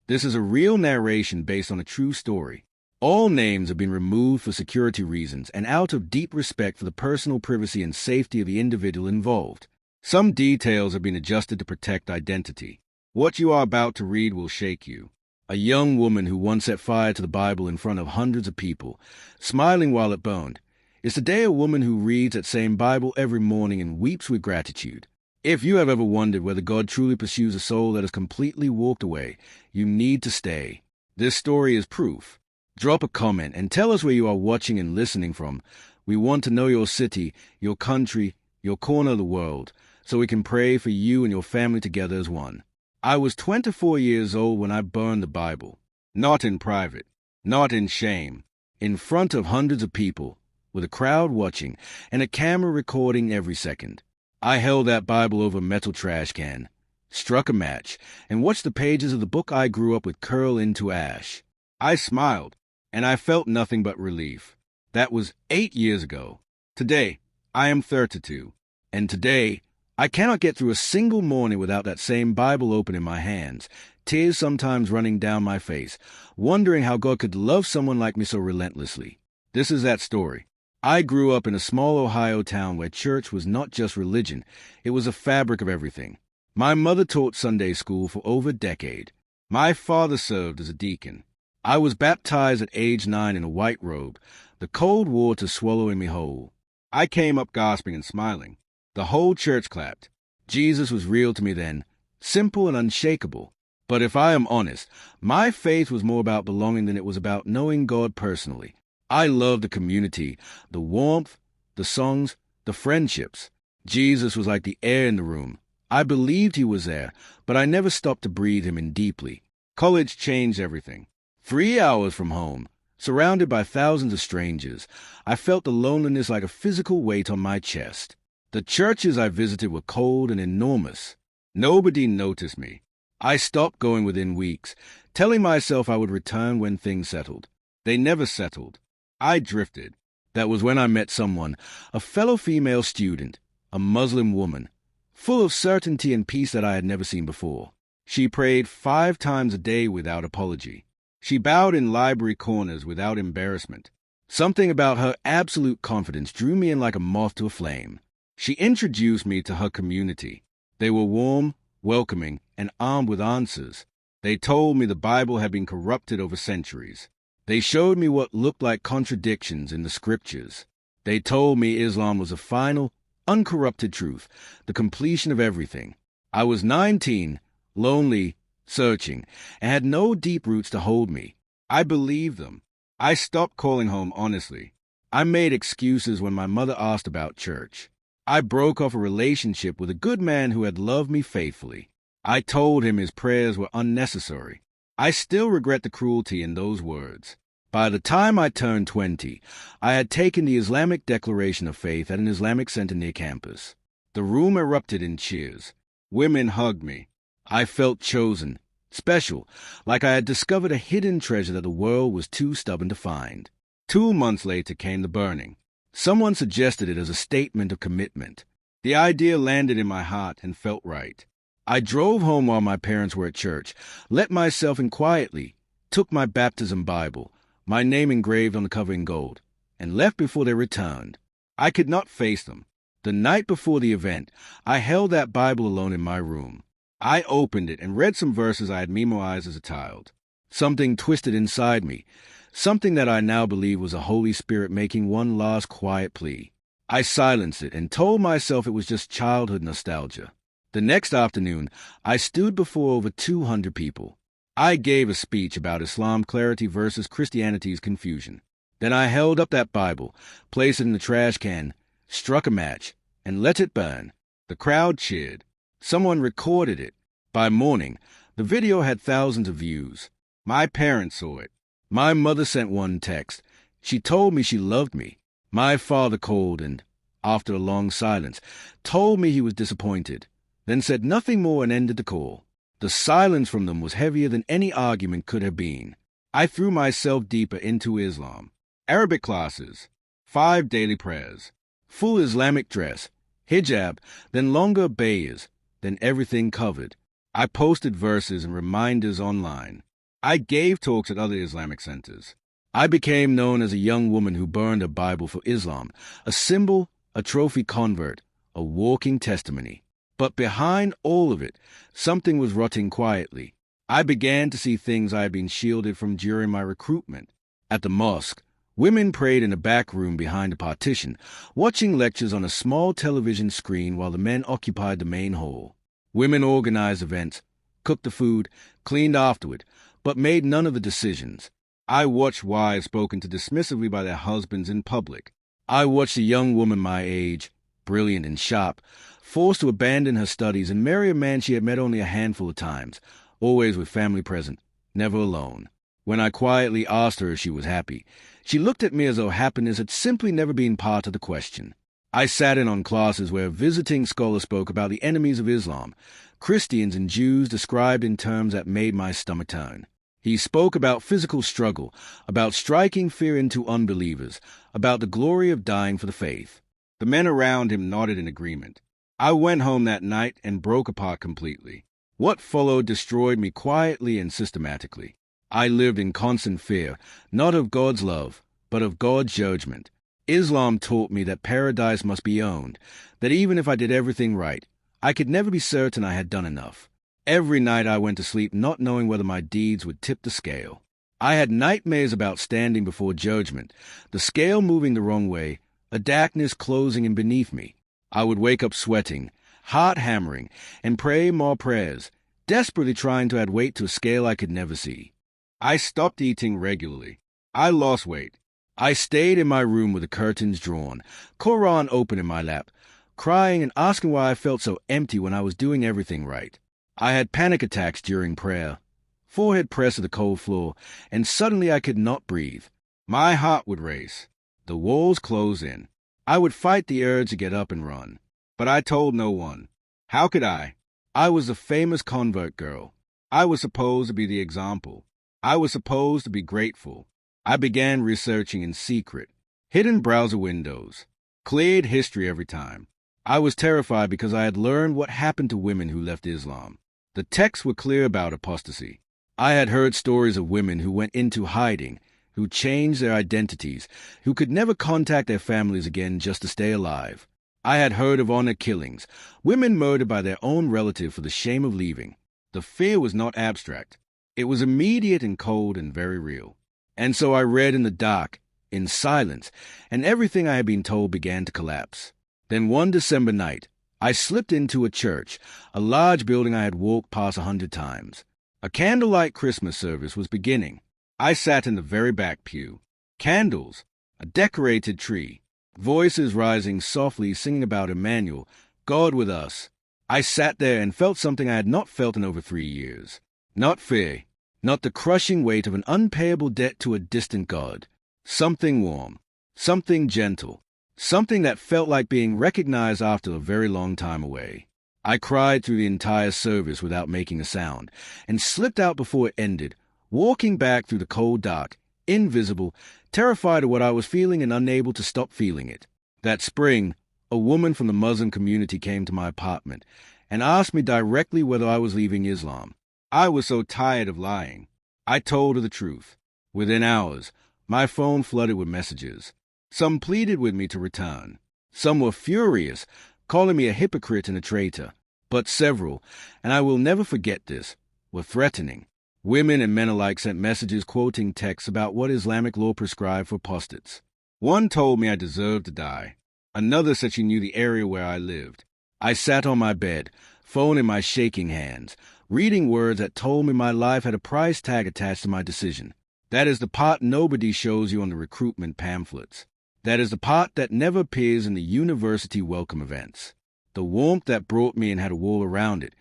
This is a real narration based on a true story. All names have been removed for security reasons and out of deep respect for the personal privacy and safety of the individual involved. Some details have been adjusted to protect identity. What you are about to read will shake you. A young woman who once set fire to the Bible in front of hundreds of people, smiling while it burned, is today a woman who reads that same Bible every morning and weeps with gratitude. If you have ever wondered whether God truly pursues a soul that has completely walked away, you need to stay. This story is proof. Drop a comment and tell us where you are watching and listening from. We want to know your city, your country, your corner of the world, so we can pray for you and your family together as one. I was 24 years old when I burned the Bible. Not in private, not in shame, in front of hundreds of people, with a crowd watching and a camera recording every second. I held that Bible over a metal trash can, struck a match, and watched the pages of the book I grew up with curl into ash. I smiled, and I felt nothing but relief. That was 8 years ago. Today, I am 32, and today, I cannot get through a single morning without that same Bible open in my hands, tears sometimes running down my face, wondering how God could love someone like me so relentlessly. This is that story. I grew up in a small Ohio town where church was not just religion, it was a fabric of everything. My mother taught Sunday school for over a decade. My father served as a deacon. I was baptized at age 9 in a white robe, the cold water swallowing me whole. I came up gasping and smiling. The whole church clapped. Jesus was real to me then, simple and unshakable. But if I am honest, my faith was more about belonging than it was about knowing God personally. I loved the community, the warmth, the songs, the friendships. Jesus was like the air in the room. I believed he was there, but I never stopped to breathe him in deeply. College changed everything. 3 hours from home, surrounded by thousands of strangers, I felt the loneliness like a physical weight on my chest. The churches I visited were cold and enormous. Nobody noticed me. I stopped going within weeks, telling myself I would return when things settled. They never settled. I drifted. That was when I met someone, a fellow female student, a Muslim woman, full of certainty and peace that I had never seen before. She prayed 5 times a day without apology. She bowed in library corners without embarrassment. Something about her absolute confidence drew me in like a moth to a flame. She introduced me to her community. They were warm, welcoming, and armed with answers. They told me the Bible had been corrupted over centuries. They showed me what looked like contradictions in the scriptures. They told me Islam was a final, uncorrupted truth, the completion of everything. I was 19, lonely, searching, and had no deep roots to hold me. I believed them. I stopped calling home honestly. I made excuses when my mother asked about church. I broke off a relationship with a good man who had loved me faithfully. I told him his prayers were unnecessary. I still regret the cruelty in those words. By the time I turned 20, I had taken the Islamic Declaration of Faith at an Islamic center near campus. The room erupted in cheers. Women hugged me. I felt chosen, special, like I had discovered a hidden treasure that the world was too stubborn to find. 2 months later came the burning. Someone suggested it as a statement of commitment. The idea landed in my heart and felt right. I drove home while my parents were at church, let myself in quietly, took my baptism Bible, my name engraved on the cover in gold, and left before they returned. I could not face them. The night before the event, I held that Bible alone in my room. I opened it and read some verses I had memorized as a child. Something twisted inside me, something that I now believe was the Holy Spirit making one last quiet plea. I silenced it and told myself it was just childhood nostalgia. The next afternoon, I stood before over 200 people. I gave a speech about Islam clarity versus Christianity's confusion. Then I held up that Bible, placed it in the trash can, struck a match, and let it burn. The crowd cheered. Someone recorded it. By morning, the video had thousands of views. My parents saw it. My mother sent one text. She told me she loved me. My father called and, after a long silence, told me he was disappointed, then said nothing more and ended the call. The silence from them was heavier than any argument could have been. I threw myself deeper into Islam. Arabic classes, 5 daily prayers, full Islamic dress, hijab, then longer bayas, then everything covered. I posted verses and reminders online. I gave talks at other Islamic centers. I became known as a young woman who burned a Bible for Islam, a symbol, a trophy convert, a walking testimony. But behind all of it, something was rotting quietly. I began to see things I had been shielded from during my recruitment. At the mosque, women prayed in a back room behind a partition, watching lectures on a small television screen while the men occupied the main hall. Women organized events, cooked the food, cleaned afterward, but made none of the decisions. I watched wives spoken to dismissively by their husbands in public. I watched a young woman my age, brilliant and sharp, forced to abandon her studies and marry a man she had met only a handful of times, always with family present, never alone. When I quietly asked her if she was happy, she looked at me as though happiness had simply never been part of the question. I sat in on classes where a visiting scholar spoke about the enemies of Islam, Christians and Jews described in terms that made my stomach turn. He spoke about physical struggle, about striking fear into unbelievers, about the glory of dying for the faith. The men around him nodded in agreement. I went home that night and broke apart completely. What followed destroyed me quietly and systematically. I lived in constant fear, not of God's love, but of God's judgment. Islam taught me that paradise must be owned, that even if I did everything right, I could never be certain I had done enough. Every night I went to sleep not knowing whether my deeds would tip the scale. I had nightmares about standing before judgment, the scale moving the wrong way, a darkness closing in beneath me. I would wake up sweating, heart hammering, and pray more prayers, desperately trying to add weight to a scale I could never see. I stopped eating regularly. I lost weight. I stayed in my room with the curtains drawn, Quran open in my lap, crying and asking why I felt so empty when I was doing everything right. I had panic attacks during prayer, forehead pressed to the cold floor, and suddenly I could not breathe. My heart would race. The walls closed in. I would fight the urge to get up and run. But I told no one. How could I? I was the famous convert girl. I was supposed to be the example. I was supposed to be grateful. I began researching in secret, hidden browser windows, cleared history every time. I was terrified because I had learned what happened to women who left Islam. The texts were clear about apostasy. I had heard stories of women who went into hiding, who changed their identities, who could never contact their families again just to stay alive. I had heard of honor killings, women murdered by their own relative for the shame of leaving. The fear was not abstract. It was immediate and cold and very real. And so I read in the dark, in silence, and everything I had been told began to collapse. Then one December night, I slipped into a church, a large building I had walked past 100 times. A candlelight Christmas service was beginning. I sat in the very back pew. Candles, a decorated tree, voices rising softly singing about Emmanuel, God with us. I sat there and felt something I had not felt in over 3 years. Not fear, not the crushing weight of an unpayable debt to a distant God. Something warm, something gentle, something that felt like being recognized after a very long time away. I cried through the entire service without making a sound, and slipped out before it ended, walking back through the cold dark, invisible, terrified of what I was feeling and unable to stop feeling it. That spring, a woman from the Muslim community came to my apartment and asked me directly whether I was leaving Islam. I was so tired of lying. I told her the truth. Within hours, my phone flooded with messages. Some pleaded with me to return. Some were furious, calling me a hypocrite and a traitor. But several, and I will never forget this, were threatening. Women and men alike sent messages quoting texts about what Islamic law prescribed for apostates. One told me I deserved to die. Another said she knew the area where I lived. I sat on my bed, phone in my shaking hands, reading words that told me my life had a price tag attached to my decision. That is the part nobody shows you on the recruitment pamphlets. That is the part that never appears in the university welcome events. The warmth that brought me in had a wall around it,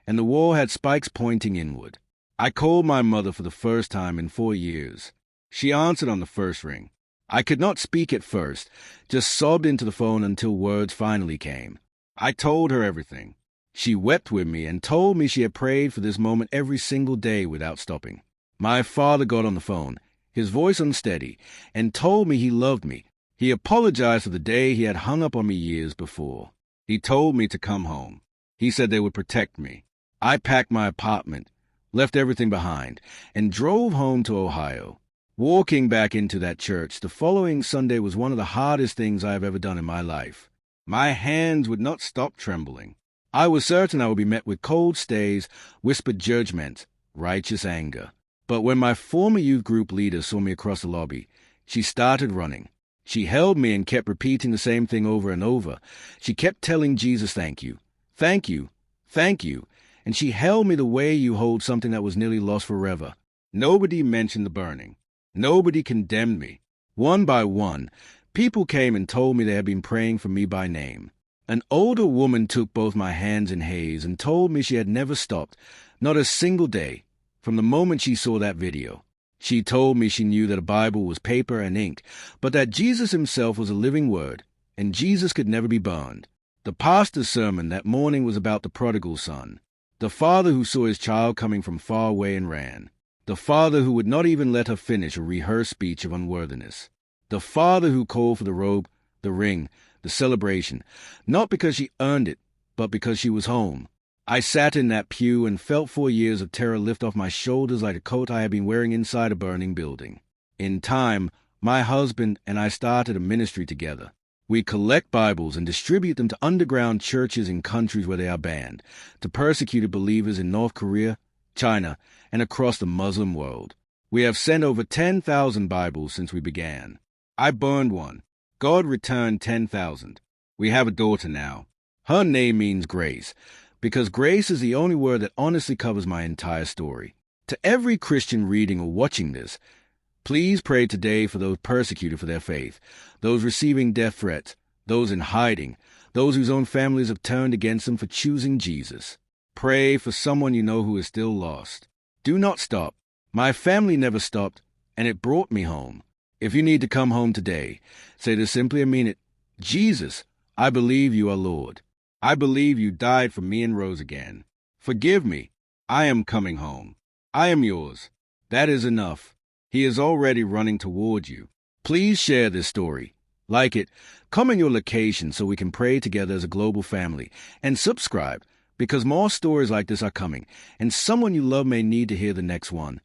and the wall had spikes pointing inward. I called my mother for the first time in 4 years. She answered on the first ring. I could not speak at first, just sobbed into the phone until words finally came. I told her everything. She wept with me and told me she had prayed for this moment every single day without stopping. My father got on the phone, his voice unsteady, and told me he loved me. He apologized for the day he had hung up on me years before. He told me to come home. He said they would protect me. I packed my apartment, left everything behind, and drove home to Ohio. Walking back into that church the following Sunday was one of the hardest things I have ever done in my life. My hands would not stop trembling. I was certain I would be met with cold stares, whispered judgment, righteous anger. But when my former youth group leader saw me across the lobby, she started running. She held me and kept repeating the same thing over and over. She kept telling Jesus, "Thank you, thank you, thank you." And she held me the way you hold something that was nearly lost forever. Nobody mentioned the burning. Nobody condemned me. One by one, people came and told me they had been praying for me by name. An older woman took both my hands in hers and told me she had never stopped, not a single day, from the moment she saw that video. She told me she knew that a Bible was paper and ink, but that Jesus himself was a living word, and Jesus could never be burned. The pastor's sermon that morning was about the prodigal son, the father who saw his child coming from far away and ran. The father who would not even let her finish a rehearsed speech of unworthiness. The father who called for the robe, the ring, the celebration, not because she earned it, but because she was home. I sat in that pew and felt 4 years of terror lift off my shoulders like a coat I had been wearing inside a burning building. In time, my husband and I started a ministry together. We collect Bibles and distribute them to underground churches in countries where they are banned, to persecuted believers in North Korea, China, and across the Muslim world. We have sent over 10,000 Bibles since we began. I burned one. God returned 10,000. We have a daughter now. Her name means grace, because grace is the only word that honestly covers my entire story. To every Christian reading or watching this, please pray today for those persecuted for their faith, those receiving death threats, those in hiding, those whose own families have turned against them for choosing Jesus. Pray for someone you know who is still lost. Do not stop. My family never stopped, and it brought me home. If you need to come home today, say this simply and mean it. Jesus, I believe you are Lord. I believe you died for me and rose again. Forgive me. I am coming home. I am yours. That is enough. He is already running toward you. Please share this story. Like it. Comment your location so we can pray together as a global family. And subscribe, because more stories like this are coming, and someone you love may need to hear the next one.